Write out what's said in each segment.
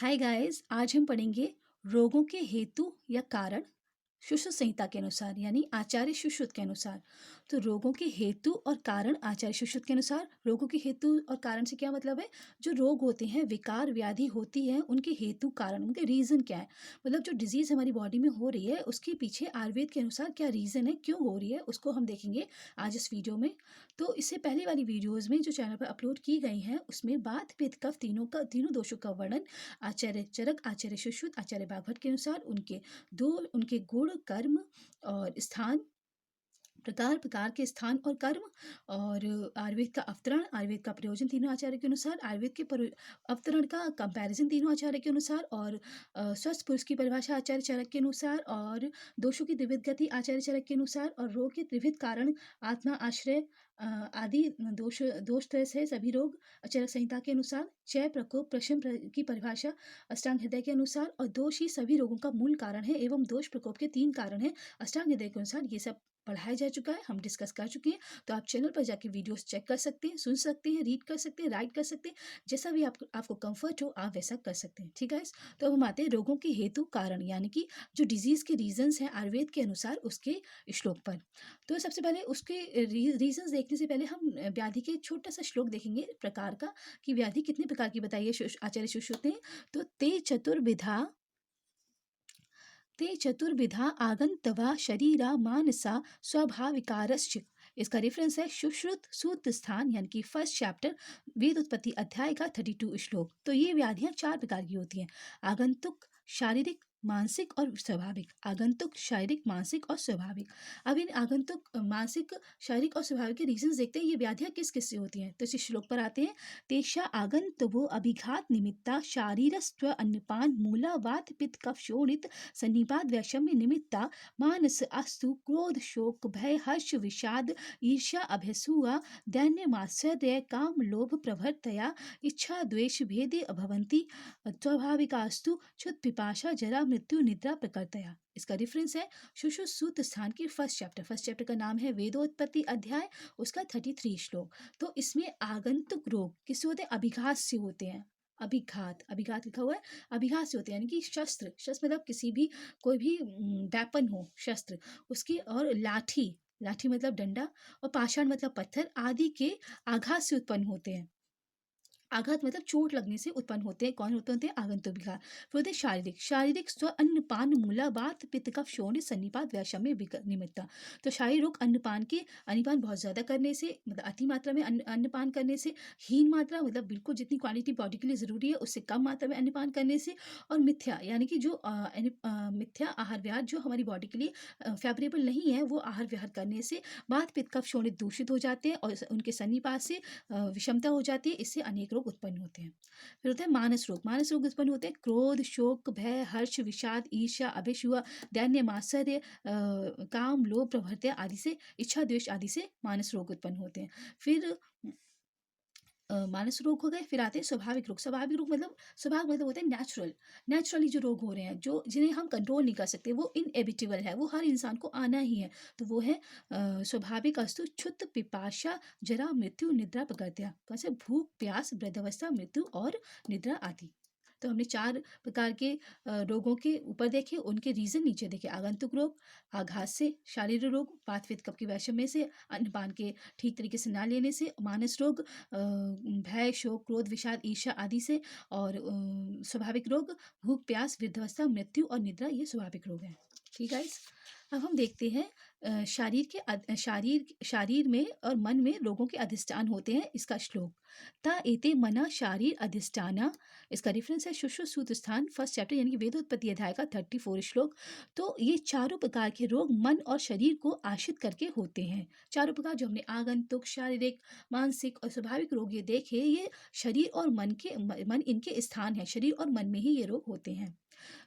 Hi guys, आज हम पढ़ेंगे रोगों के हेतु या कारण सुश्रुत संहिता के अनुसार यानी आचार्य सुश्रुत के अनुसार। तो रोगों के हेतु और कारण आचार्य सुश्रुत के अनुसार। रोगों के हेतु और कारण से क्या मतलब है? जो रोग होते हैं, विकार व्याधि होती है, उनके हेतु कारण, उनके रीज़न क्या है, मतलब जो डिजीज़ हमारी बॉडी में हो रही है उसके पीछे आयुर्वेद के अनुसार क्या रीज़न है, क्यों हो रही है, उसको हम देखेंगे आज इस वीडियो में। तो इससे पहले वाली वीडियोज़ में जो चैनल पर अपलोड की गई हैं उसमें बात पित्त कफ तीनों दोषों का वर्णन आचार्य चरक, आचार्य सुश्रुत, आचार्य बागभट्ट के अनुसार उनके गुण, कर्म और स्थान, प्रकार प्रकार के स्थान और कर्म, और आयुर्वेद का अवतरण, आयुर्वेद का प्रयोजन तीनों आचार्य के अनुसार, आयुर्वेद के अवतरण का कंपैरिजन तीनों आचार्य के अनुसार, और स्वस्थ पुरुष की परिभाषा आचार्य चरक के अनुसार, और दोषों की त्रिविध गति आचार्य चरक के अनुसार, और रोग के त्रिविध कारण आत्मा आश्रय आदि दोष दोष तरह से सभी रोग चरक संहिता के अनुसार, क्षय प्रकोप प्रशम की परिभाषा अष्टांग हृदय के अनुसार, और दोष ही सभी रोगों का मूल कारण है एवं दोष प्रकोप के 3 कारण है अष्टांग हृदय के अनुसार। ये सब पढ़ाया जा चुका है, हम डिस्कस कर चुके हैं। तो आप चैनल पर जाके वीडियोस चेक कर सकते हैं, सुन सकते हैं, रीड कर सकते हैं, राइट कर सकते हैं, जैसा भी आपको कंफर्ट हो आप वैसा कर सकते हैं। ठीक है। तो अब हम आते हैं रोगों के हेतु कारण यानी कि जो डिजीज़ के रीजंस हैं आयुर्वेद के अनुसार उसके श्लोक पर। तो सबसे पहले उसके रीजंस देखने से पहले हम व्याधि के छोटा सा श्लोक देखेंगे प्रकार का, कि व्याधि कितने प्रकार की बताई है आचार्य सुश्रुत ने। तो ते चतुर्विधा आगंतवा शरीरा मानसा स्वाभाविकारश्च। इसका रेफरेंस है सुश्रुत सूत्र स्थान यानी कि फर्स्ट चैप्टर वेद उत्पत्ति अध्याय का 32 श्लोक। तो ये व्याधियां 4 प्रकार की होती हैं: आगंतुक, शारीरिक, मानसिक और स्वाभाविक। आगंतुक, शारीरिक, मानसिक और स्वाभाविक। अब इन आगंतुक, मानसिक, शारीरिक और स्वाभाविक के रीजंस देखते हैं, ये व्याधियां किस किस से होती हैं। तो इस श्लोक पर आते हैं। तेषा आगंतवो अभिघात निमित्ता शारीरस्त्व अन्नपान मूला वात पित्त कफ शोणित सन्निपात वैषम्य निमित्ता मानस अस्तु क्रोध शोक भय हर्ष विषाद ईर्ष्या अभ्यसूया दैन्य मात्सर्य काम लोभ प्रभृतया इच्छा द्वेष भेदे भवन्ति स्वाभाविकास्तु क्षुत पिपाशा जरा मृत्यु निद्रा प्रकृतया। इसका रेफरेंस है सुश्रुत सूत्र स्थान की फर्स्ट चैप्टर का नाम है वेदोत्पत्ति अध्याय, उसका 33 श्लोक। तो इसमें आगंतुक रोग किससे होते हैं? अभिघात से होते हैं। अभिघात लिखा हुआ है, अभिघात से होते हैं यानी कि शस्त्र मतलब किसी भी कोई भी वेपन हो, शस्त्र उसकी, और लाठी मतलब डंडा, और पाषाण मतलब पत्थर आदि के आघात से उत्पन्न होते हैं। आघात मतलब चोट लगने से उत्पन्न होते हैं। कौन होते हैं? आगंतुक विकार। फिर होते हैं शारीरिक स्व अन्नपान मूला वात पित्त कफ शोणित सन्निपात वैषम्य निमित्ता। तो शारीरिक रोग अन्नपान बहुत ज़्यादा करने से, मतलब अति मात्रा में अन्नपान करने से, हीन मात्रा मतलब बिल्कुल जितनी क्वांटिटी बॉडी के लिए ज़रूरी है उससे कम मात्रा में अन्नपान करने से, और मिथ्या यानी कि जो मिथ्या आहार विहार जो हमारी बॉडी के लिए फेवरेबल नहीं है वो आहार विहार करने से वात पित्त कफ शोणित दूषित हो जाते हैं और उनके सन्निपात से विषमता हो जाती है। इससे अनेक रोग उत्पन्न होते हैं। फिर होता है मानस रोग उत्पन्न होते हैं क्रोध शोक भय हर्ष विषाद ईर्ष्या अभिसूया दैन्य मात्सर्य काम लोभ प्रभृति आदि से, इच्छा द्वेष आदि से मानस रोग उत्पन्न होते हैं। फिर मानस रोग हो गए। फिर आते हैं स्वाभाविक रोग। स्वाभाविक मतलब होते हैं नेचुरली जो रोग हो रहे हैं, जो जिन्हें हम कंट्रोल नहीं कर सकते, वो इनएविटेबल है, वो हर इंसान को आना ही है। तो वो है स्वाभाविक अस्तु क्षुत पिपाशा जरा मृत्यु निद्रा प्रकृत्या। कैसे? भूख प्यास वृद्धावस्था मृत्यु और निद्रा आदि। तो हमने 4 प्रकार के रोगों के ऊपर देखे, उनके रीजन नीचे देखे। आगंतुक रोग आघात से, शारीरिक रोग वात पित्त कफ के वैषम्य से, अन्नपान के ठीक तरीके से ना लेने से, मानस रोग भय शोक क्रोध विषाद ईर्ष्या आदि से, और स्वाभाविक रोग भूख प्यास वृद्धावस्था मृत्यु और निद्रा, ये स्वाभाविक रोग हैं। ठीक है। अब हम देखते हैं शारीर में और मन में रोगों के अधिष्ठान होते हैं। इसका श्लोक ता एते मना शारीर अधिष्ठाना। इसका रेफरेंस है सुश्रुत सूत्र स्थान फर्स्ट चैप्टर यानी कि वेदोत्पत्ति अध्याय का 34 श्लोक। तो ये चारों प्रकार के रोग मन और शरीर को आश्रित करके होते हैं। चारों प्रकार जो हमने आगंतुक, शारीरिक, मानसिक और स्वाभाविक रोग ये देखे, ये शरीर और मन इनके स्थान है। शरीर और मन में ही ये रोग होते हैं।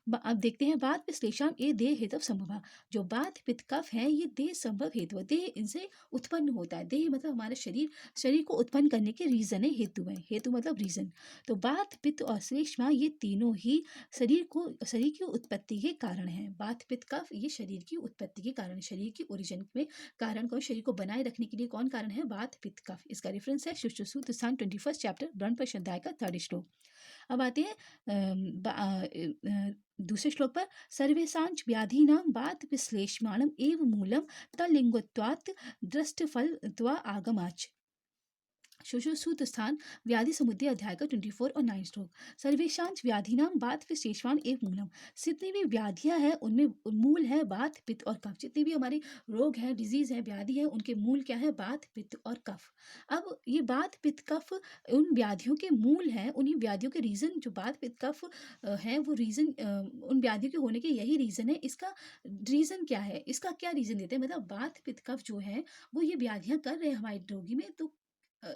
अब देखते हैं बात विश्लेषण ए देह हेतु संभव। जो बात पित्त कफ है ये देह संभव हेतु है, देह इनसे उत्पन्न होता है। देह मतलब हमारा शरीर को उत्पन्न करने के रीजन है, हेतु मतलब रीजन। तो बात पित्त और श्लेष्मा ये तीनों ही शरीर की उत्पत्ति के कारण है। बात पित्त कफ ये शरीर की उत्पत्ति के कारण, शरीर की ओरिजिन में कारण कौन, शरीर को बनाए रखने के लिए कौन कारण है? बात पित्त कफ। इसका रेफरेंस है सुश्रुत सूत्र स्थान 21 चैप्टर ब्रह्मप्रश्न अध्याय का 3rd श्लोक। अब आते हैं दूसरे श्लोक पर। सर्वेषांच व्याधीनां बात विश्लेषमाणम एव मूलम तलिंगत्वात् दृष्टफलत्वा आगमाच। सुश्रुत स्थान व्याधि समुद्री अध्याय का 24 और 9 श्लोक। सर्वेशांच व्याधिनाम बात विशेषवान एक मूलम। जितनी भी व्याधियां हैं उनमें मूल है बात पित्त और कफ। जितने भी हमारे रोग हैं, डिजीज है, व्याधि है, उनके मूल क्या है? बात पित्त और कफ। अब ये बात पित्त कफ उन व्याधियों के मूल हैं। उन्हीं व्याधियों के रीजन जो बात पित्त कफ है वो रीजन उन व्याधियों के होने के यही रीजन है। इसका रीजन क्या है? इसका क्या रीजन देते हैं? मतलब बात पित्त कफ जो है वो ये व्याधियां कर रहे हैं हमारे रोगी में, तो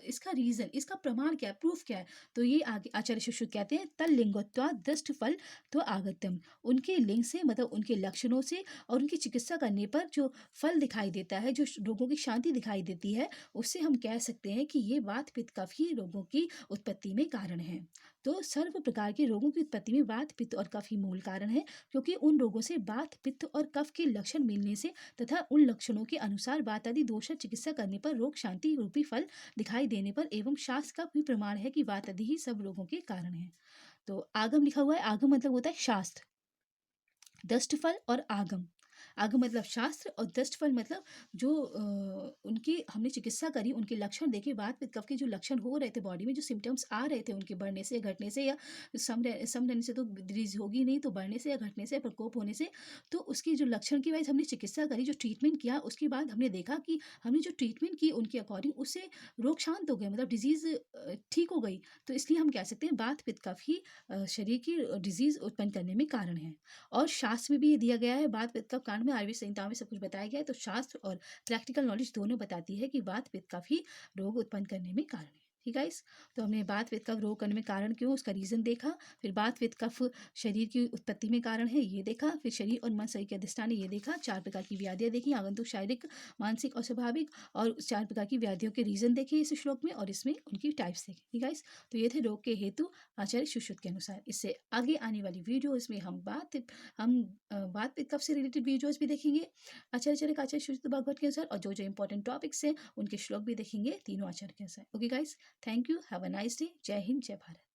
इसका रीजन, इसका प्रमाण क्या है? प्रूफ क्या है? तो ये आगे आचार्य सुश्रुत कहते हैं तल लिंगत्वा दृष्ट फल तो आगतम। उनके लिंग से मतलब उनके लक्षणों से और उनकी चिकित्सा करने पर जो फल दिखाई देता है, जो रोगों की शांति दिखाई देती है, उससे हम कह सकते हैं कि ये वात पित्त कफ ही रोगों की उत्पत्ति में कारण है। तो सर्व प्रकार के रोगों की उत्पत्ति में वात पित्त और कफ ही मूल कारण है, क्योंकि उन रोगों से वात पित्त और कफ के लक्षण मिलने से तथा उन लक्षणों के अनुसार वात आदि दोष चिकित्सा करने पर रोग शांति रूपी फल दिखाई देने पर एवं शास्त्र का भी प्रमाण है कि वात आदि ही सब रोगों के कारण है। तो आगम लिखा हुआ है। आगम मतलब होता है शास्त्र, दष्टफल और आगम। आगम मतलब शास्त्र और दष्टफल मतलब जो उनकी हमने चिकित्सा करी, उनके लक्षण देखे, वात पित्त कफ के जो लक्षण हो रहे थे बॉडी में, जो सिम्टम्स आ रहे थे उनके बढ़ने से, घटने से, या सम रहने से तो डिजीज होगी नहीं, तो बढ़ने से या घटने से, प्रकोप होने से, तो उसकी जो लक्षण की वाइज हमने चिकित्सा करी, जो ट्रीटमेंट किया, उसके बाद हमने देखा कि हमने जो ट्रीटमेंट की उनके अकॉर्डिंग, उससे रोग शांत हो गए, मतलब डिजीज ठीक हो गई। तो इसलिए हम कह सकते हैं वात पित्त कफ ही शरीर की डिजीज उत्पन्न करने में कारण है। और शास्त्र में भी ये दिया गया है, वात पित्त कफ कांड में, आयुर्वेद संहिता में सब कुछ बताया गया है। तो शास्त्र और प्रैक्टिकल नॉलेज दोनों बताती है कि वात पित्त कफ ही रोग उत्पन्न करने में कारण है। ठीक है गाइस, तो हमने वात पित्त कफ रोग करने में कारण क्यों, उसका रीजन देखा। फिर वात पित्त कफ शरीर की उत्पत्ति में कारण है, ये देखा। फिर शरीर और मन शरीर के अधिष्ठान है, ये देखा। 4 प्रकार की व्याधियां देखी, आगंतुक, शारीरिक, मानसिक और स्वाभाविक। और 4 प्रकार की व्याधियों के रीजन देखे इस श्लोक में, और इसमें उनकी टाइप्स देखे। ठीक है गाइस, तो ये थे रोग के हेतु आचार्य सुश्रुत के अनुसार। इससे आगे आने वाली वीडियोज में हम बात पित्त कफ से रिलेटेड वीडियोज भी देखेंगे आचार्य चरक, आचार्य सुश्रुत भागवत के अनुसार, और जो जो इंपॉर्टेंट टॉपिक्स हैं उनके श्लोक भी देखेंगे तीनों आचार्य के अनुसार। Okay guys, thank you, have a nice day. जय हिंद, जय भारत।